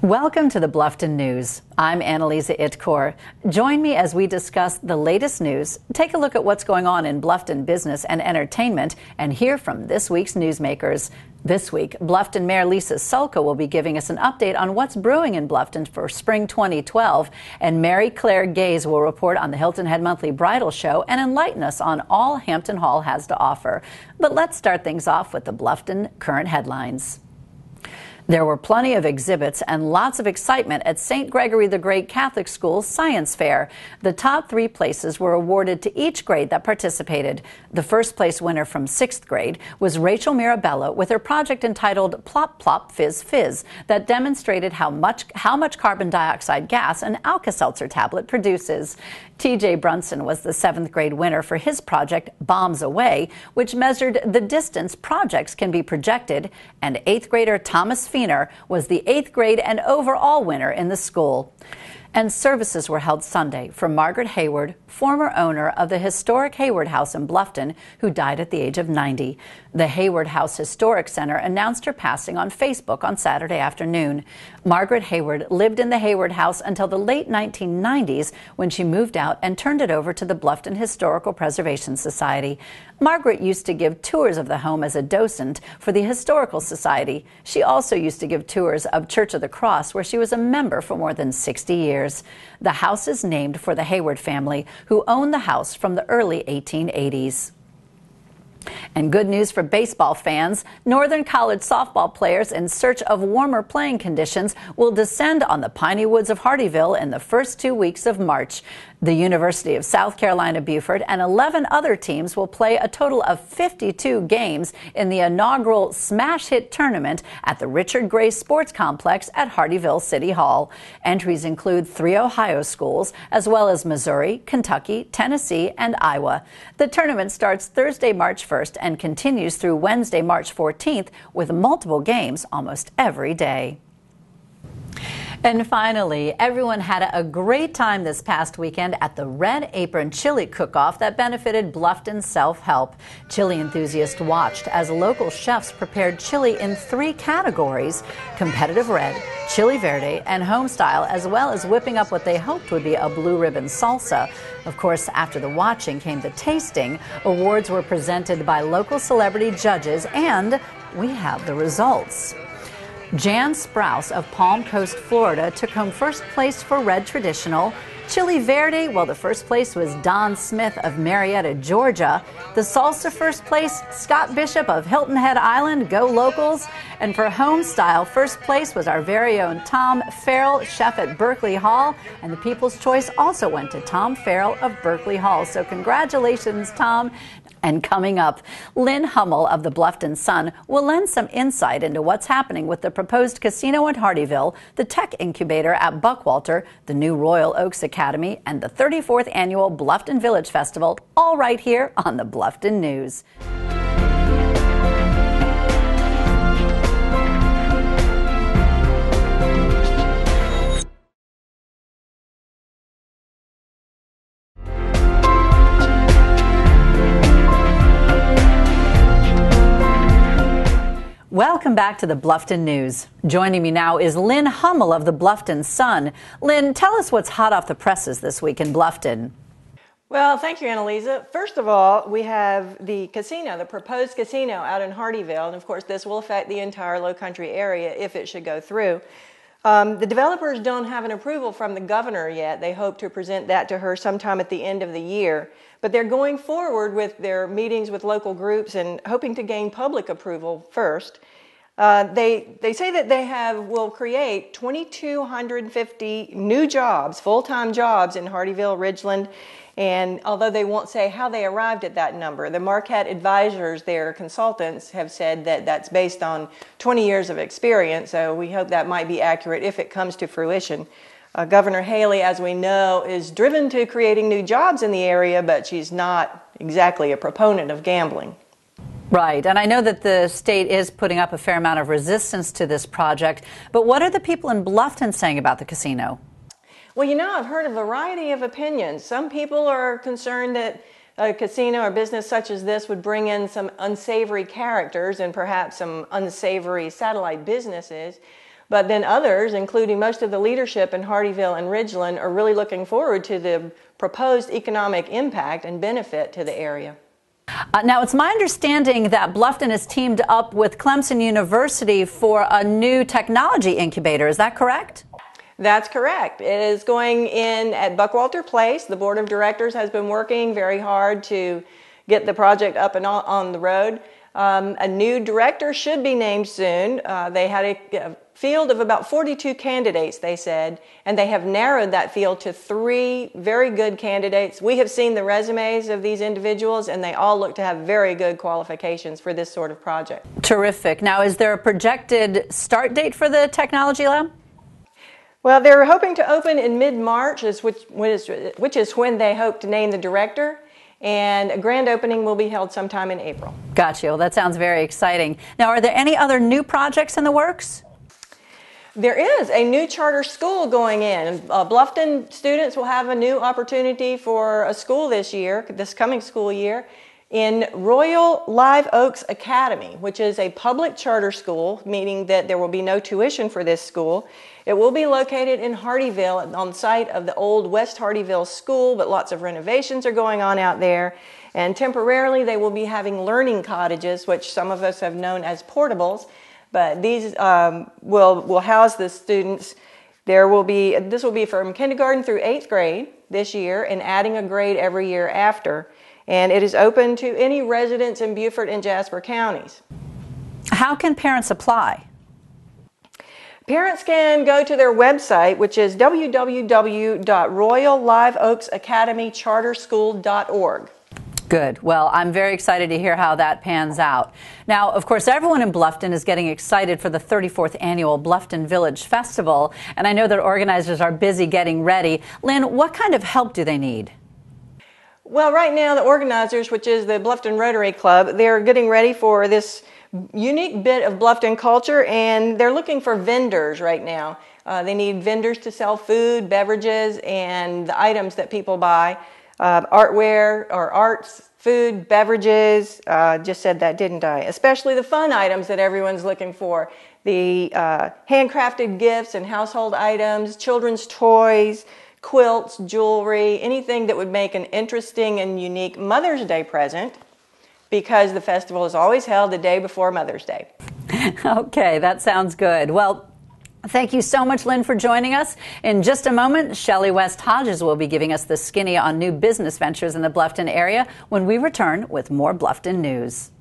Welcome to the Bluffton News. I'm Anneliza Itkor. Join me as we discuss the latest news, take a look at what's going on in Bluffton business and entertainment, and hear from this week's newsmakers. This week, Bluffton Mayor Lisa Sulka will be giving us an update on what's brewing in Bluffton for spring 2012, and Mary Claire Gaze will report on the Hilton Head Monthly Bridal Show and enlighten us on all Hampton Hall has to offer. But let's start things off with the Bluffton current headlines. There were plenty of exhibits and lots of excitement at St. Gregory the Great Catholic School's Science Fair. The top 3 places were awarded to each grade that participated. The first place winner from 6th grade was Rachel Mirabella with her project entitled Plop Plop Fizz Fizz that demonstrated how much carbon dioxide gas an Alka-Seltzer tablet produces. TJ Brunson was the 7th grade winner for his project Bombs Away, which measured the distance projects can be projected, and 8th grader Thomas Feener was the 8th grade and overall winner in the school. And services were held Sunday for Margaret Hayward, former owner of the historic Hayward House in Bluffton, who died at the age of 90. The Hayward House Historic Center announced her passing on Facebook on Saturday afternoon. Margaret Hayward lived in the Hayward House until the late 1990s when she moved out and turned it over to the Bluffton Historical Preservation Society. Margaret used to give tours of the home as a docent for the Historical Society. She also used to give tours of Church of the Cross, where she was a member for more than 60 years. The house is named for the Hayward family, who owned the house from the early 1880s. And good news for baseball fans. Northern College softball players in search of warmer playing conditions will descend on the piney woods of Hardeeville in the first 2 weeks of March. The University of South Carolina Beaufort and 11 other teams will play a total of 52 games in the inaugural Smash Hit Tournament at the Richard Gray Sports Complex at Hardeeville City Hall. Entries include 3 Ohio schools, as well as Missouri, Kentucky, Tennessee, and Iowa. The tournament starts Thursday, March 1st and continues through Wednesday, March 14th, with multiple games almost every day. And finally, everyone had a great time this past weekend at the Red Apron Chili Cook-Off that benefited Bluffton Self-Help. Chili enthusiasts watched as local chefs prepared chili in 3 categories: competitive red, chili verde, and home style, as well as whipping up what they hoped would be a blue ribbon salsa. Of course, after the watching came the tasting. Awards were presented by local celebrity judges, and we have the results. Jan Sprouse of Palm Coast, Florida, took home first place for Red Traditional. Chili Verde, well, the first place was Don Smith of Marietta, Georgia. The Salsa first place, Scott Bishop of Hilton Head Island, go Locals. And for Home Style, first place was our very own Tom Farrell, chef at Berkeley Hall. And the People's Choice also went to Tom Farrell of Berkeley Hall. So congratulations, Tom. And coming up, Lynn Hummel of the Bluffton Sun will lend some insight into what's happening with the proposed casino at Hardeeville, the tech incubator at Buckwalter, the new Royal Oaks Academy, and the 34th annual Bluffton Village Festival, all right here on the Bluffton News. Welcome back to the Bluffton News. Joining me now is Lynn Hummel of the Bluffton Sun. Lynn, tell us what's hot off the presses this week in Bluffton. Well, thank you, Anneliza. First of all, we have the casino, the proposed casino out in Hardeeville, and of course this will affect the entire Low Country area if it should go through. The developers don't have an approval from the governor yet. They hope to present that to her sometime at the end of the year. But they're going forward with their meetings with local groups and hoping to gain public approval first. They say that will create 2,250 new jobs, full-time jobs in Hardeeville, Ridgeland, and although they won't say how they arrived at that number, the Marquette advisors, their consultants, have said that that's based on 20 years of experience, so we hope that might be accurate if it comes to fruition. Governor Haley, as we know, is driven to creating new jobs in the area, but she's not exactly a proponent of gambling. Right, and I know that the state is putting up a fair amount of resistance to this project, but what are the people in Bluffton saying about the casino? Well, you know, I've heard a variety of opinions. Some people are concerned that a casino or business such as this would bring in some unsavory characters and perhaps some unsavory satellite businesses. But then others, including most of the leadership in Hardeeville and Ridgeland, are really looking forward to the proposed economic impact and benefit to the area. Now, it's my understanding that Bluffton has teamed up with Clemson University for a new technology incubator. Is that correct? That's correct. It is going in at Buckwalter Place. The board of directors has been working very hard to get the project up and on the road. A new director should be named soon. They had a field of about 42 candidates, they said, and they have narrowed that field to 3 very good candidates. We have seen the resumes of these individuals, and they all look to have very good qualifications for this sort of project. Terrific. Now, is there a projected start date for the technology lab? Well, they're hoping to open in mid-March, which is when they hope to name the director, and a grand opening will be held sometime in April. Gotcha. Well, that sounds very exciting. Now, are there any other new projects in the works? There is a new charter school going in. Bluffton students will have a new opportunity for a school this coming school year, in Royal Live Oaks Academy, which is a public charter school, meaning that there will be no tuition for this school. It will be located in Hardeeville, on site of the old West Hardeeville School, but lots of renovations are going on out there. And temporarily they will be having learning cottages, which some of us have known as portables, but these will house the students. This will be from kindergarten through 8th grade this year, and adding a grade every year after. And it is open to any residents in Beaufort and Jasper counties. How can parents apply? Parents can go to their website, which is www.royalliveoaksacademycharterschool.org. Good. Well, I'm very excited to hear how that pans out. Now, of course, everyone in Bluffton is getting excited for the 34th annual Bluffton Village Festival, and I know that organizers are busy getting ready. Lynn, what kind of help do they need? Well, right now the organizers, which is the Bluffton Rotary Club, they're getting ready for this unique bit of Bluffton culture, and they're looking for vendors right now. They need vendors to sell food, beverages, and the items that people buy. Artware or arts, food, beverages, just said that, didn't I? Especially the fun items that everyone's looking for. The handcrafted gifts and household items, children's toys, quilts, jewelry, anything that would make an interesting and unique Mother's Day present, because the festival is always held the day before Mother's Day. Okay, that sounds good. Well, thank you so much, Lynn, for joining us. In just a moment, Shelley West Hodges will be giving us the skinny on new business ventures in the Bluffton area when we return with more Bluffton news.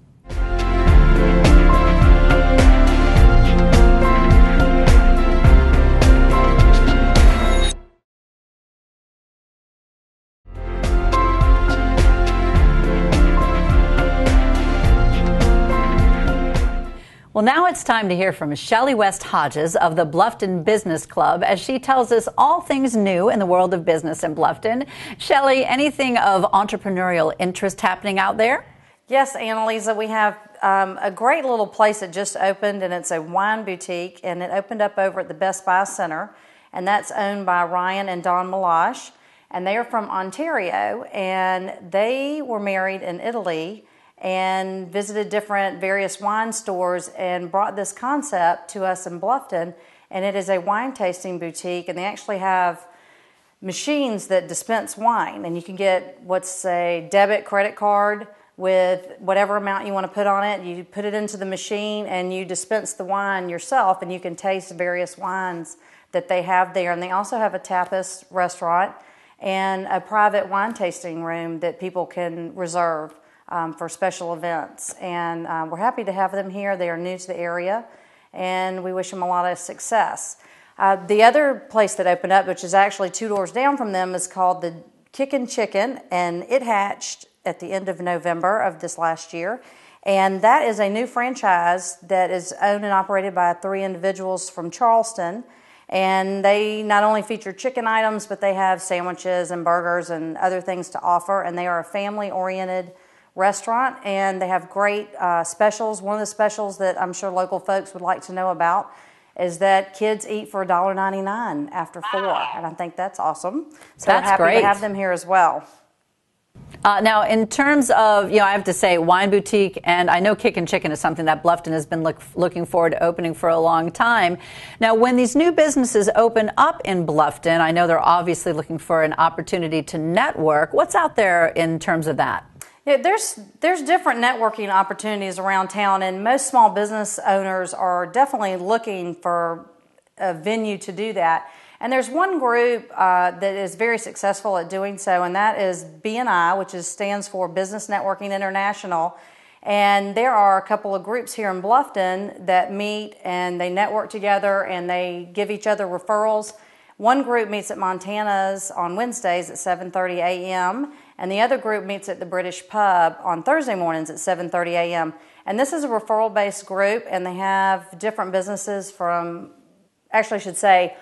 Well, now it's time to hear from Shelley West Hodges of the Bluffton Business Club as she tells us all things new in the world of business in Bluffton. Shelley, anything of entrepreneurial interest happening out there? Yes, Anneliza, we have a great little place that just opened, and it's a wine boutique, and it opened up over at the Best Buy Center, and that's owned by Ryan and Dawn Malash, and they are from Ontario, and they were married in Italy and visited various wine stores and brought this concept to us in Bluffton. And it is a wine tasting boutique, and they actually have machines that dispense wine, and you can get what's a debit credit card with whatever amount you want to put on it. You put it into the machine and you dispense the wine yourself, and you can taste various wines that they have there. And they also have a tapas restaurant and a private wine tasting room that people can reserve for special events, and we're happy to have them here. They are new to the area, and we wish them a lot of success. The other place that opened up, which is actually 2 doors down from them, is called the Kickin' Chicken, and it hatched at the end of November of this last year, and that is a new franchise that is owned and operated by 3 individuals from Charleston, and they not only feature chicken items, but they have sandwiches and burgers and other things to offer, and they are a family-oriented restaurant, and they have great specials. One of the specials that I'm sure local folks would like to know about is that kids eat for $1.99 after 4, and I think that's awesome. So That's we're happy great to have them here as well. Now, in terms of, I have to say, wine boutique, and I know Kick and Chicken is something that Bluffton has been looking forward to opening for a long time. Now, when these new businesses open up in Bluffton, I know they're obviously looking for an opportunity to network. What's out there in terms of that? Yeah, there's different networking opportunities around town, and most small business owners are definitely looking for a venue to do that. And there's one group that is very successful at doing so, and that is BNI, which stands for Business Networking International. And there are a couple of groups here in Bluffton that meet and they network together and they give each other referrals. One group meets at Montana's on Wednesdays at 7:30 a.m. and the other group meets at the British Pub on Thursday mornings at 7:30 a.m. And this is a referral-based group, and they have different businesses from, actually I should say,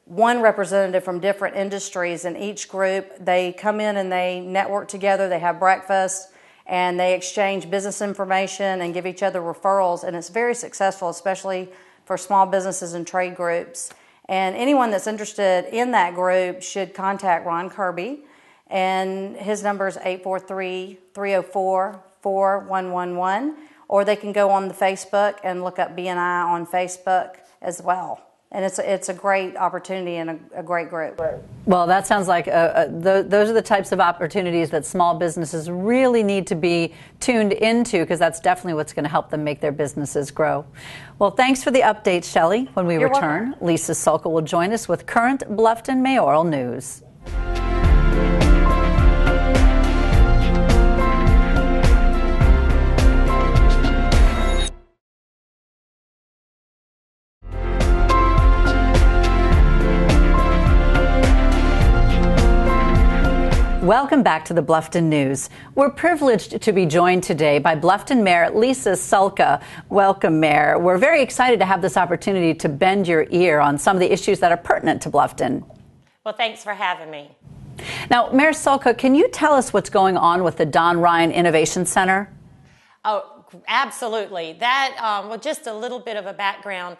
one representative from different industries in each group. They come in and they network together, they have breakfast, and they exchange business information and give each other referrals, and it's very successful, especially for small businesses and trade groups. And anyone that's interested in that group should contact Ron Kirby, and his number is 843-304-4111, or they can go on the Facebook and look up BNI on Facebook as well. And it's a great opportunity and a great group. Well, that sounds like those are the types of opportunities that small businesses really need to be tuned into, because that's definitely what's going to help them make their businesses grow. Well, thanks for the update, Shelley. When we return, welcome. Lisa Sulka will join us with current Bluffton mayoral news. Welcome back to the Bluffton News. We're privileged to be joined today by Bluffton Mayor Lisa Sulka. Welcome, Mayor. We're very excited to have this opportunity to bend your ear on some of the issues that are pertinent to Bluffton. Well, thanks for having me. Now, Mayor Sulka, can you tell us what's going on with the Don Ryan Innovation Center? Oh, absolutely. That, well, just a little bit of a background.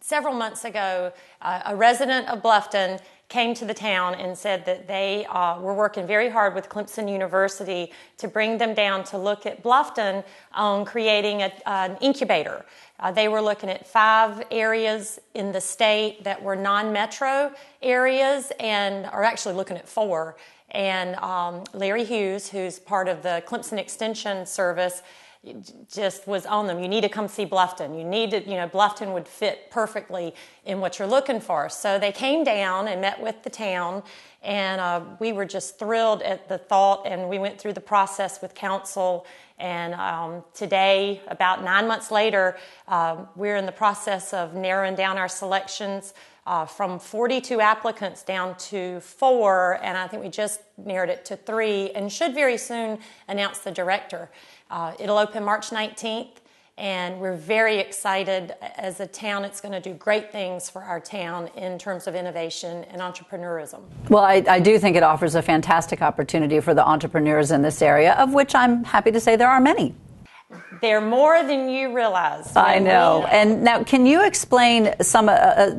Several months ago, a resident of Bluffton came to the town and said that they were working very hard with Clemson University to bring them down to look at Bluffton on creating an incubator. They were looking at 5 areas in the state that were non-metro areas, and are actually looking at 4. And Larry Hughes, who's part of the Clemson Extension Service, just was on them. You need to come see Bluffton. You need to, Bluffton would fit perfectly in what you're looking for. So they came down and met with the town, and we were just thrilled at the thought, and we went through the process with council. And today, about 9 months later, we're in the process of narrowing down our selections from 42 applicants down to 4, and I think we just narrowed it to 3, and should very soon announce the director. It'll open March 19th, and we're very excited. As a town, it's going to do great things for our town in terms of innovation and entrepreneurism. Well, I do think it offers a fantastic opportunity for the entrepreneurs in this area, of which I'm happy to say there are many. They're more than you realize. I know. And now, can you explain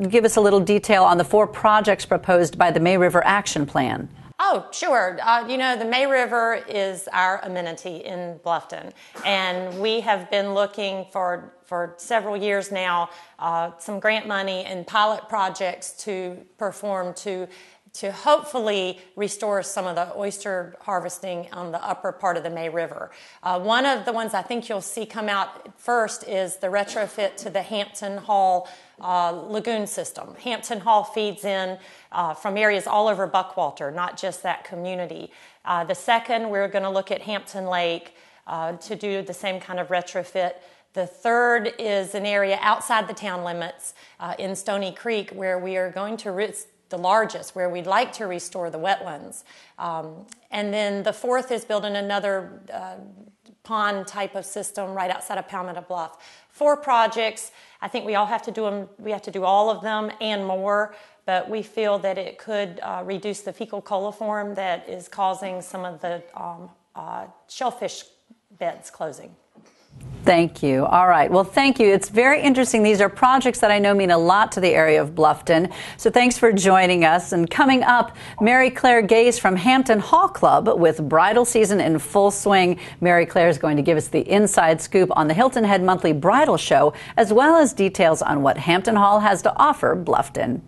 give us a little detail on the 4 projects proposed by the May River Action Plan? Oh, sure. The May River is our amenity in Bluffton, and we have been looking for several years now some grant money and pilot projects to perform to hopefully restore some of the oyster harvesting on the upper part of the May River. One of the ones I think you'll see come out first is the retrofit to the Hampton Hall lagoon system. Hampton Hall feeds in from areas all over Buckwalter, not just that community. The second, we're going to look at Hampton Lake to do the same kind of retrofit. The third is an area outside the town limits in Stony Creek, where we are going to the largest, where we'd like to restore the wetlands. And then the fourth is building another pond type of system right outside of Palmetto Bluff. 4 projects. I think we all have to do them. We have to do all of them and more, but we feel that it could reduce the fecal coliform that is causing some of the shellfish beds closing. Thank you. All right. Well, thank you. It's very interesting. These are projects that I know mean a lot to the area of Bluffton. So thanks for joining us. And coming up, Mary Claire Gaze from Hampton Hall Club with bridal season in full swing. Mary Claire is going to give us the inside scoop on the Hilton Head Monthly Bridal Show, as well as details on what Hampton Hall has to offer Bluffton.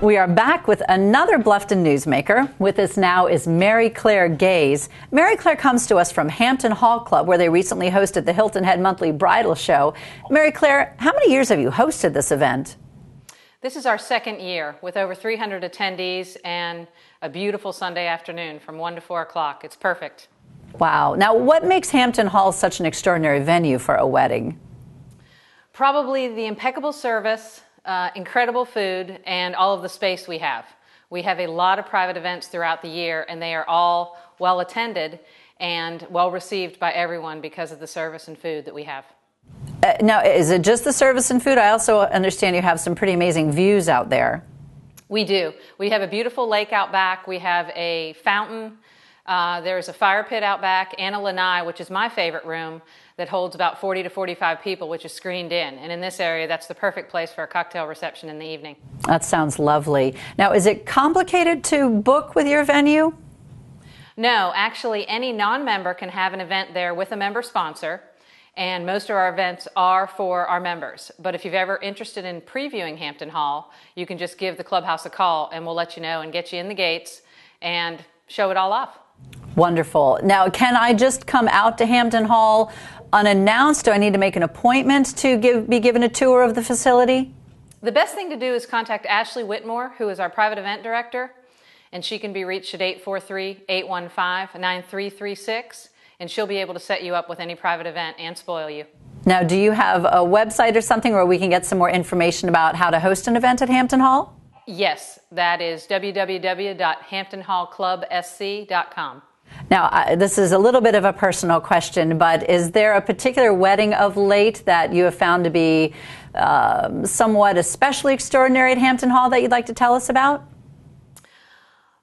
We are back with another Bluffton newsmaker. With us now is Mary Claire Gaze. Mary Claire comes to us from Hampton Hall Club, where they recently hosted the Hilton Head Monthly Bridal Show. Mary Claire, how many years have you hosted this event? This is our second year with over 300 attendees and a beautiful Sunday afternoon from 1 to 4 o'clock. It's perfect. Wow. Now, what makes Hampton Hall such an extraordinary venue for a wedding? Probably the impeccable service, incredible food, and all of the space we have. We have a lot of private events throughout the year, and they are all well attended and well received by everyone because of the service and food that we have. Now, is it just the service and food? I also understand you have some pretty amazing views out there. We do. We have a beautiful lake out back. We have a fountain. There's a fire pit out back, and a lanai, which is my favorite room, that holds about 40 to 45 people, which is screened in. And in this area, that's the perfect place for a cocktail reception in the evening. That sounds lovely. Now, is it complicated to book with your venue? No, actually, any non-member can have an event there with a member sponsor, and most of our events are for our members. But if you're ever interested in previewing Hampton Hall, you can just give the clubhouse a call, and we'll let you know and get you in the gates and show it all off. Wonderful. Now, can I just come out to Hampton Hall unannounced? Do I need to make an appointment to be given a tour of the facility? The best thing to do is contact Ashley Whitmore, who is our private event director, and she can be reached at 843-815-9336, and she'll be able to set you up with any private event and spoil you. Now, do you have a website or something where we can get some more information about how to host an event at Hampton Hall? Yes, that is www.hamptonhallclubsc.com. Now, this is a little bit of a personal question, but is there a particular wedding of late that you have found to be somewhat especially extraordinary at Hampton Hall that you'd like to tell us about?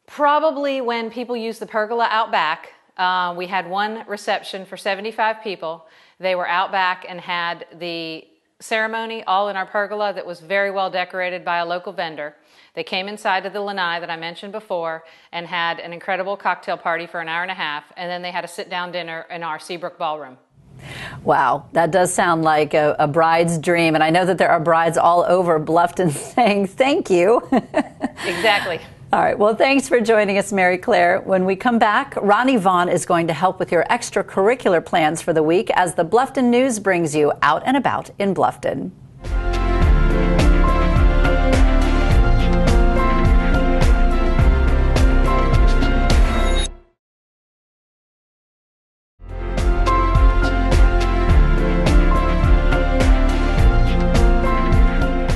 Probably when people use the pergola out back. We had one reception for 75 people. They were out back and had the ceremony all in our pergola that was very well decorated by a local vendor. They came inside to the lanai that I mentioned before and had an incredible cocktail party for an hour and a half, and then they had a sit-down dinner in our Seabrook Ballroom. Wow, that does sound like a bride's dream, and I know that there are brides all over Bluffton saying thank you. Exactly. All right, well, thanks for joining us, Mary Claire. When we come back, Ronnie Vaughn is going to help with your extracurricular plans for the week as the Bluffton News brings you out and about in Bluffton.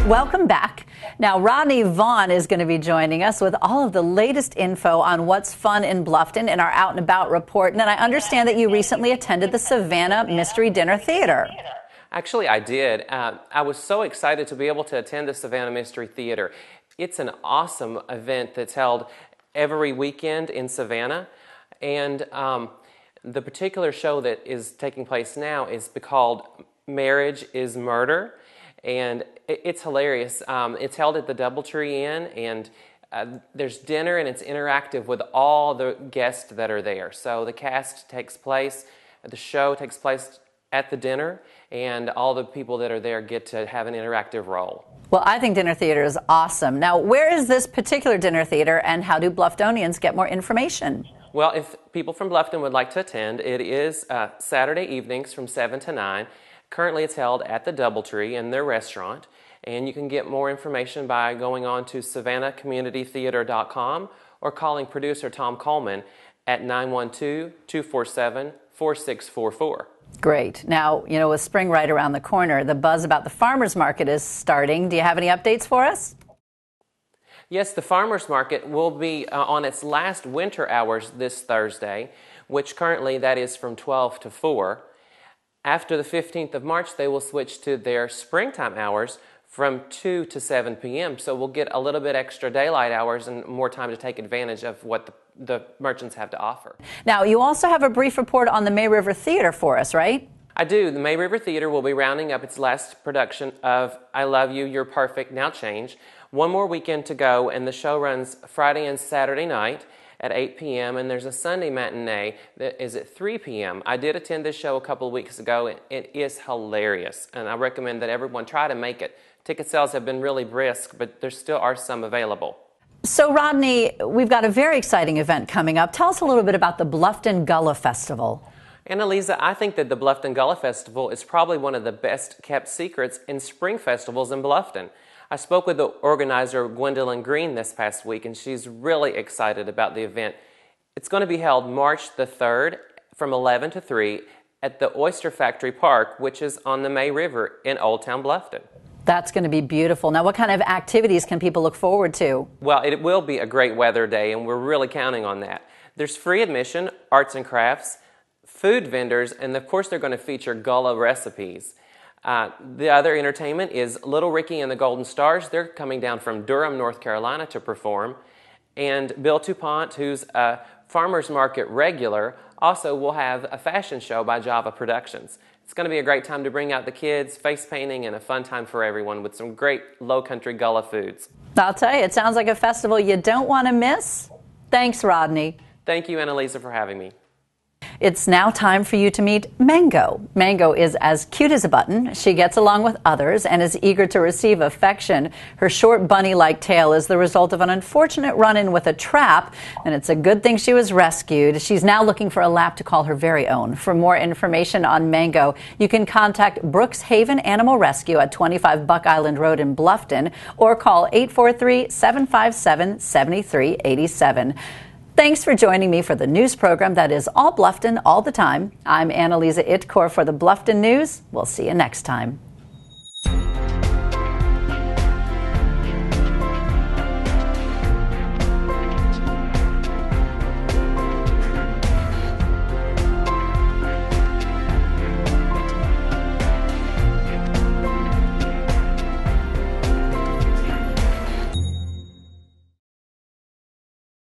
Welcome back. Now, Ronnie Vaughn is going to be joining us with all of the latest info on what's fun in Bluffton in our Out and About report. And then I understand that you recently attended the Savannah Mystery Dinner Theater. Actually, I did. I was so excited to be able to attend the Savannah Mystery Theater. It's an awesome event that's held every weekend in Savannah. And the particular show that is taking place now is called Marriage is Murder. And it's hilarious. It's held at the Doubletree Inn, and there's dinner, and it's interactive with all the guests that are there. So the cast takes place, the show takes place at the dinner, and all the people that are there get to have an interactive role. Well, I think dinner theater is awesome. Now, where is this particular dinner theater, and how do Bluftonians get more information? Well, if people from Bluffton would like to attend, it is Saturday evenings from 7 to 9. Currently, it's held at the Doubletree in their restaurant, and you can get more information by going on to savannahcommunitytheater.com or calling producer Tom Coleman at 912-247-4644. Great. Now, you know, with spring right around the corner, the buzz about the farmers market is starting. Do you have any updates for us? Yes, the farmers market will be on its last winter hours this Thursday, which currently that is from 12 to 4. After the 15th of March, they will switch to their springtime hours from 2 to 7 p.m. So we'll get a little bit extra daylight hours and more time to take advantage of what the merchants have to offer. Now, you also have a brief report on the May River Theater for us, right? I do. The May River Theater will be rounding up its last production of I Love You, You're Perfect, Now Change. One more weekend to go, and the show runs Friday and Saturday night at 8 p.m., and there's a Sunday matinee that is at 3 p.m. I did attend this show a couple of weeks ago, and it is hilarious, and I recommend that everyone try to make it. Ticket sales have been really brisk, but there still are some available. So, Rodney, we've got a very exciting event coming up. Tell us a little bit about the Bluffton Gullah Festival. Anneliza, I think that the Bluffton Gullah Festival is probably one of the best kept secrets in spring festivals in Bluffton. I spoke with the organizer, Gwendolyn Green, this past week, and she's really excited about the event. It's going to be held March the 3rd from 11 to 3 at the Oyster Factory Park, which is on the May River in Old Town Bluffton. That's going to be beautiful. Now, what kind of activities can people look forward to? Well, it will be a great weather day, and we're really counting on that. There's free admission, arts and crafts, food vendors, and of course they're going to feature Gullah recipes. The other entertainment is Little Ricky and the Golden Stars. They're coming down from Durham, North Carolina to perform. And Bill Toupont, who's a farmer's market regular, also will have a fashion show by Java Productions. It's going to be a great time to bring out the kids, face painting, and a fun time for everyone with some great low country Gullah foods. I'll tell you, it sounds like a festival you don't want to miss. Thanks, Rodney. Thank you, Anneliza, for having me. It's now time for you to meet Mango. Mango is as cute as a button. She gets along with others and is eager to receive affection. Her short bunny-like tail is the result of an unfortunate run-in with a trap, and it's a good thing she was rescued. She's now looking for a lap to call her very own. For more information on Mango, you can contact Brooks Haven Animal Rescue at 25 Buck Island Road in Bluffton or call 843-757-7387. Thanks for joining me for the news program that is all Bluffton all the time. I'm Anneliza Itkor for the Bluffton News. We'll see you next time.